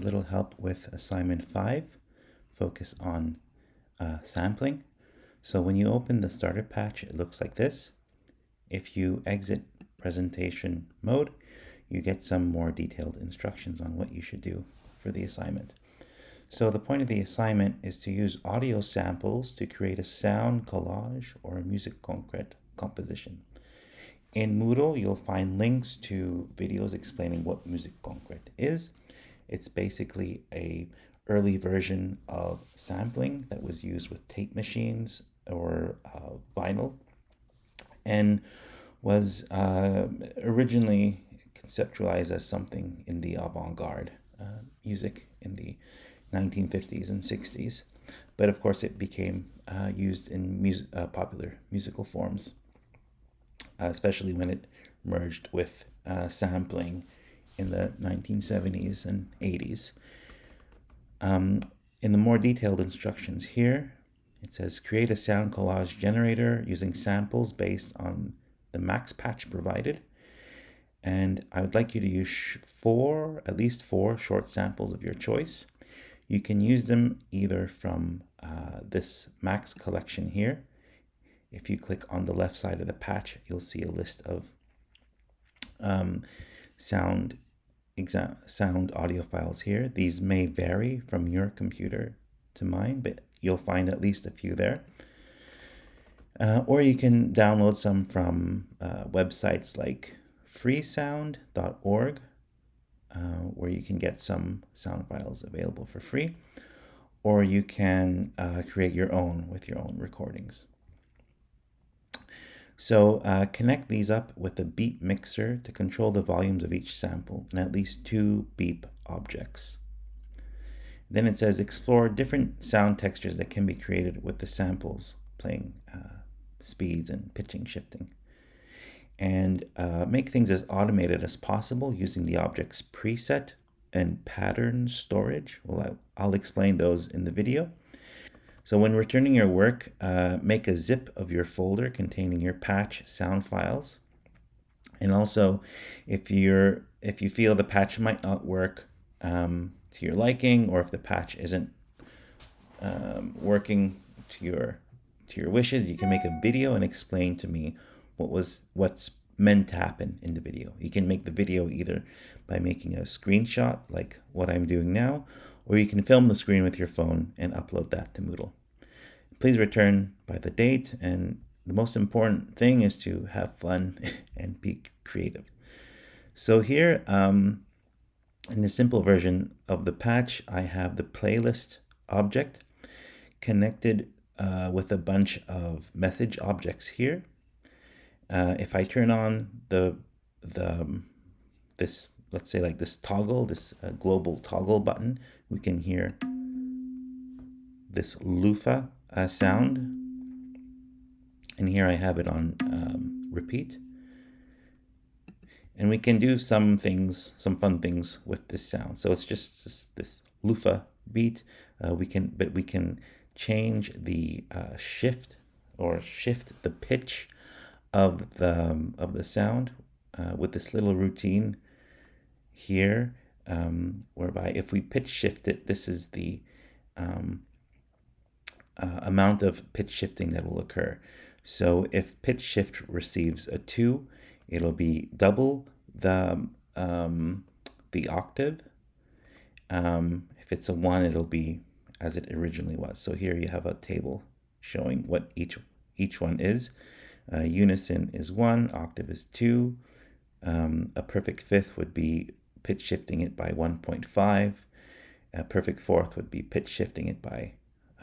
little help with assignment 5, focus on sampling. So when you open the starter patch, it looks like this. If you exit presentation mode, you get some more detailed instructions on what you should do for the assignment. So the point of the assignment is to use audio samples to create a sound collage or a music concrete composition. In Moodle, you'll find links to videos explaining what music concrete is. It's basically a early version of sampling that was used with tape machines or vinyl, and was originally conceptualized as something in the avant-garde music in the 1950s and 60s. But of course it became used in popular musical forms, especially when it merged with sampling in the 1970s and 80s. In the more detailed instructions here, it says create a sound collage generator using samples based on the max patch provided. And I would like you to use at least four short samples of your choice. You can use them either from this max collection here. If you click on the left side of the patch, you'll see a list of sound audio files here. These may vary from your computer to mine, but you'll find at least a few there. Or you can download some from websites like freesound.org, where you can get some sound files available for free, or you can create your own with your own recordings. So connect these up with a beat mixer to control the volumes of each sample and at least 2 beep objects. Then it says explore different sound textures that can be created with the samples, playing speeds and pitching shifting. And make things as automated as possible using the object's preset and pattern storage. Well, I'll explain those in the video. So when returning your work, make a zip of your folder containing your patch sound files. And also, if you feel the patch might not work to your liking, or if the patch isn't working to your wishes, you can make a video and explain to me what's meant to happen in the video. You can make the video either by making a screenshot like what I'm doing now, or you can film the screen with your phone and upload that to Moodle. Please return by the date, and the most important thing is to have fun and be creative. So here, in the simple version of the patch, I have the playlist object connected with a bunch of message objects here. If I turn on this, let's say like this toggle, this global toggle button, we can hear this loofah sound. And here I have it on repeat. And we can do some fun things with this sound. So it's just this loofah beat. We can change the shift the pitch of the sound with this little routine here, whereby if we pitch shift it, this is the amount of pitch shifting that will occur. So if pitch shift receives a 2, it'll be double the octave. If it's a 1, it'll be as it originally was. So here you have a table showing what each one is. Unison is 1, octave is 2. A perfect fifth would be pitch shifting it by 1.5. A perfect fourth would be pitch shifting it by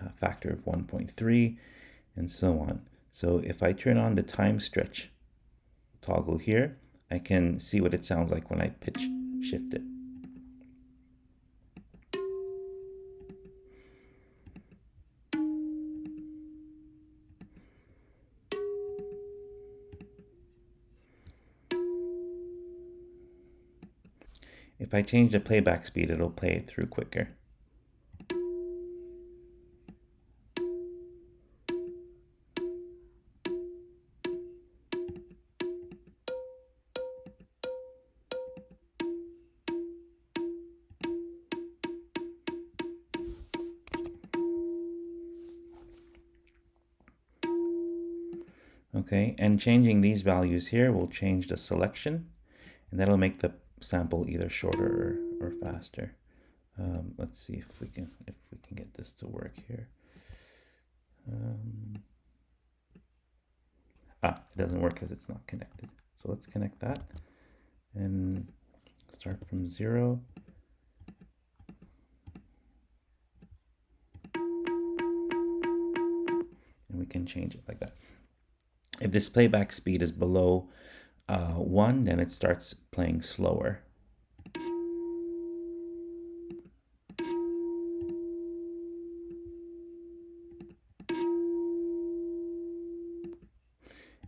a factor of 1.3, and so on. So if I turn on the time stretch toggle here, I can see what it sounds like when I pitch shift it. If I change the playback speed, it'll play it through quicker. Okay, and changing these values here will change the selection, and that'll make the sample either shorter or faster. Let's see if we can get this to work here. It doesn't work because it's not connected. So let's connect that and start from 0. And we can change it like that. If this playback speed is below 1, then it starts playing slower.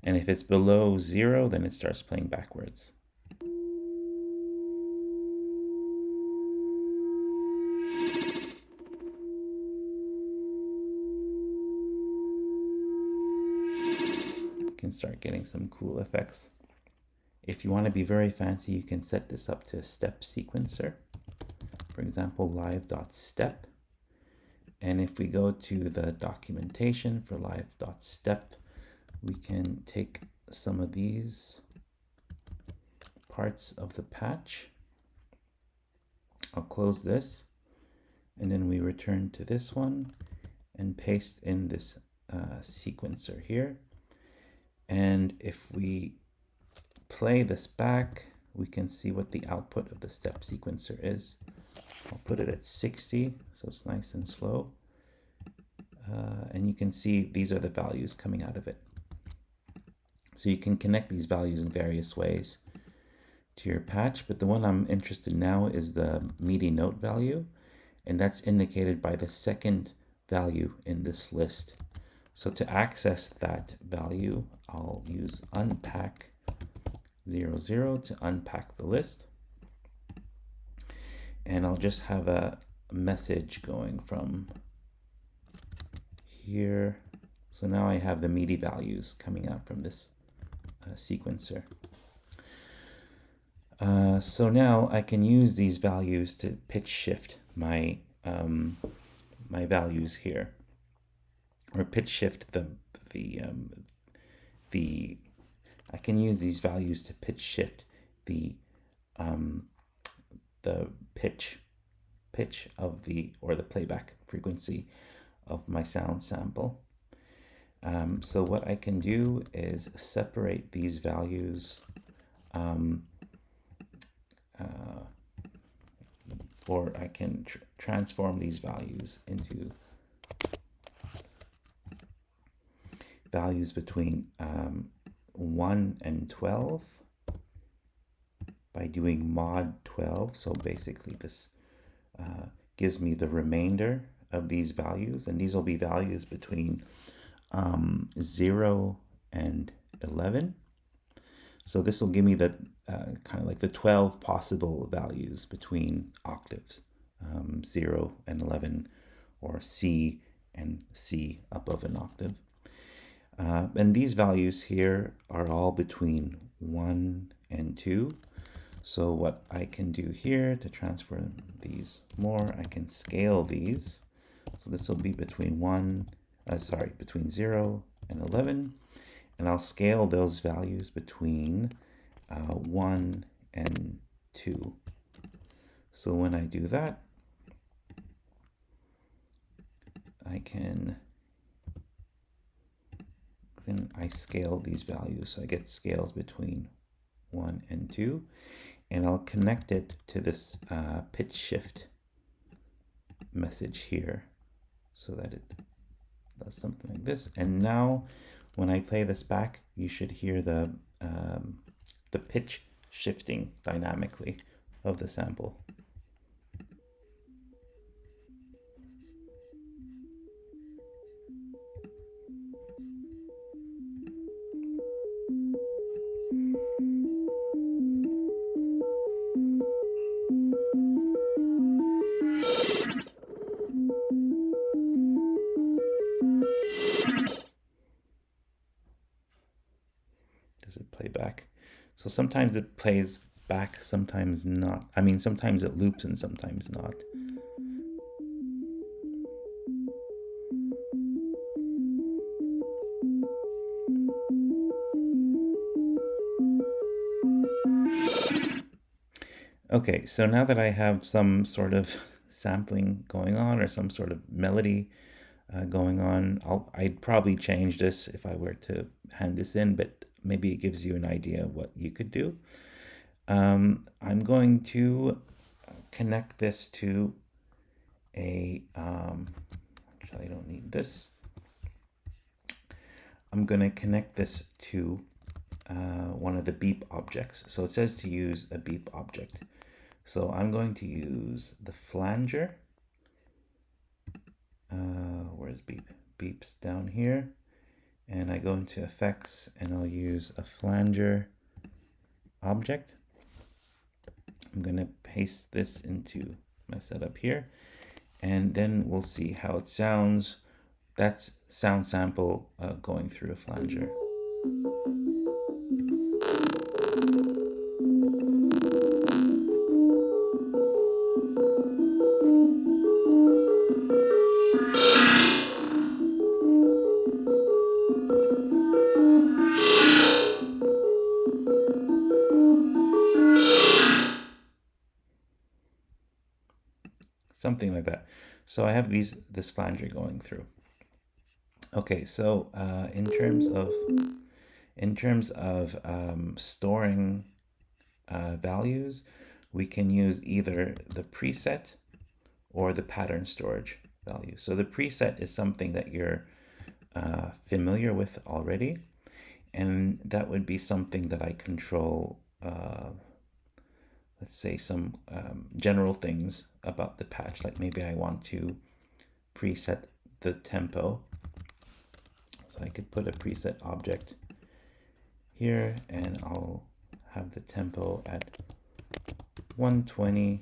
And if it's below 0, then it starts playing backwards. You can start getting some cool effects. If you want to be very fancy, you can set this up to a step sequencer. For example, live.step. And if we go to the documentation for live.step, we can take some of these parts of the patch. I'll close this, and then we return to this one and paste in this sequencer here. And if we play this back, we can see what the output of the step sequencer is. I'll put it at 60, so it's nice and slow. And you can see these are the values coming out of it. So you can connect these values in various ways to your patch, but the one I'm interested in now is the MIDI note value, and that's indicated by the second value in this list. So to access that value, I'll use unpack 00 to unpack the list. And I'll just have a message going from here. So now I have the MIDI values coming out from this sequencer. So now I can use these values to pitch shift my my values here, or pitch shift I can use these values to pitch shift the pitch of the playback frequency of my sound sample. So what I can do is separate these values, or I can transform these values into values between 1 and 12 by doing mod 12. So basically this gives me the remainder of these values, and these will be values between 0 and 11. So this will give me the kind of like the 12 possible values between octaves, 0 and 11, or C and C above an octave. And these values here are all between 1 and 2. So what I can do here to transfer these more, I can scale these. So this will be between between 0 and 11. And I'll scale those values between 1 and 2. So when I do that, then I scale these values. So I get scales between 1 and 2, and I'll connect it to this pitch shift message here so that it does something like this. And now when I play this back, you should hear the pitch shifting dynamically of the sample. Does it play back? So sometimes it plays back, sometimes not. I mean, sometimes it loops and sometimes not. Okay, so now that I have some sort of sampling going on or some sort of melody going on, I'd probably change this if I were to hand this in, but maybe it gives you an idea of what you could do. I'm going to connect this to actually I don't need this. I'm going to connect this to one of the beep objects. So it says to use a beep object. So I'm going to use the flanger. Where's beep? Beep's down here. And I go into effects and I'll use a flanger object. I'm going to paste this into my setup here. And then we'll see how it sounds. That's sound sample going through a flanger. Something like that. So I have this flanger going through. Okay, so in terms of storing values, we can use either the preset or the pattern storage value. So the preset is something that you're familiar with already, and that would be something that I control. Let's say some general things about the patch, like maybe I want to preset the tempo. So I could put a preset object here and I'll have the tempo at 120,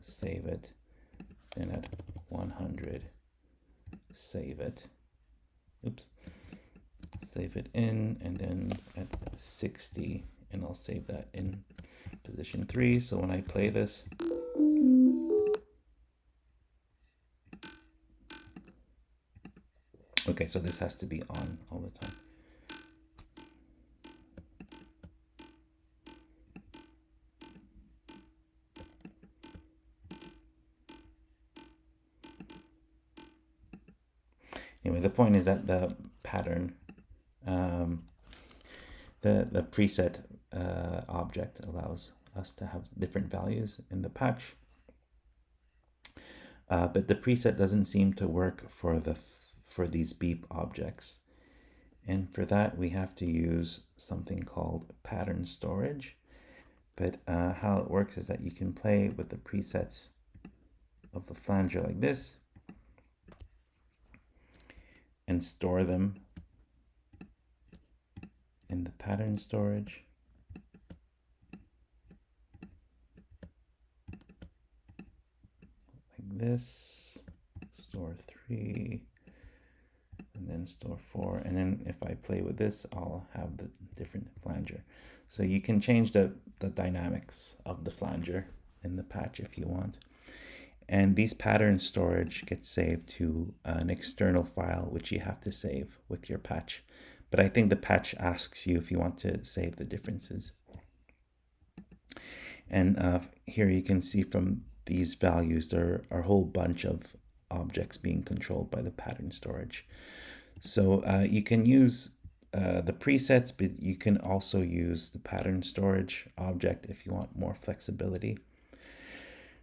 save it, then at 100, save it. Oops. Save it in, and then at 60, and I'll save that in position 3. So when I play this, okay, so this has to be on all the time. Anyway, the point is that the pattern, the preset object allows us to have different values in the patch. But the preset doesn't seem to work for these beep objects. And for that, we have to use something called pattern storage. But how it works is that you can play with the presets of the flanger like this and store them in the pattern storage. Like this, store 3, and then store 4. And then if I play with this, I'll have the different flanger. So you can change the dynamics of the flanger in the patch if you want. And these pattern storage gets saved to an external file, which you have to save with your patch. But I think the patch asks you if you want to save the differences. And here you can see from these values, there are a whole bunch of objects being controlled by the pattern storage. So you can use the presets, but you can also use the pattern storage object if you want more flexibility.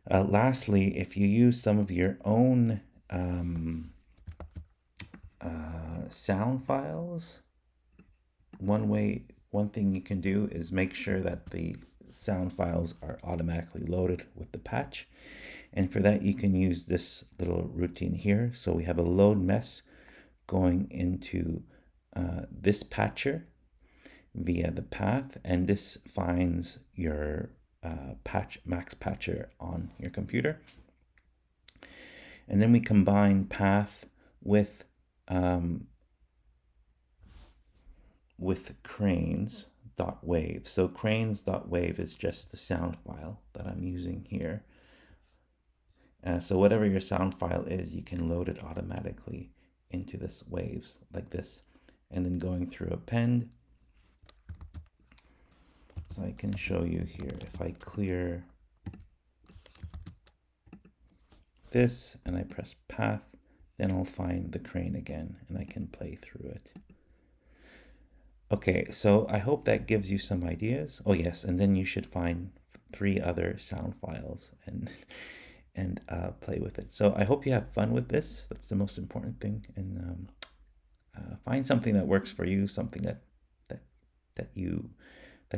Lastly, if you use some of your own sound files, one thing you can do is make sure that the sound files are automatically loaded with the patch. And for that, you can use this little routine here. So we have a load mess going into this patcher via the path, and this finds your max patcher on your computer. And then we combine path with cranes.wave. So cranes.wave is just the sound file that I'm using here. So whatever your sound file is, you can load it automatically into this waves like this, and then going through append. So I can show you here, if I clear this and I press path, then I'll find the crane again and I can play through it. Okay, so I hope that gives you some ideas. Oh yes, and then you should find 3 other sound files and play with it. So I hope you have fun with this. That's the most important thing. And find something that works for you, something that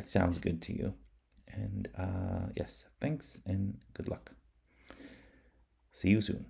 sounds good to you. And yes, thanks and good luck. See you soon.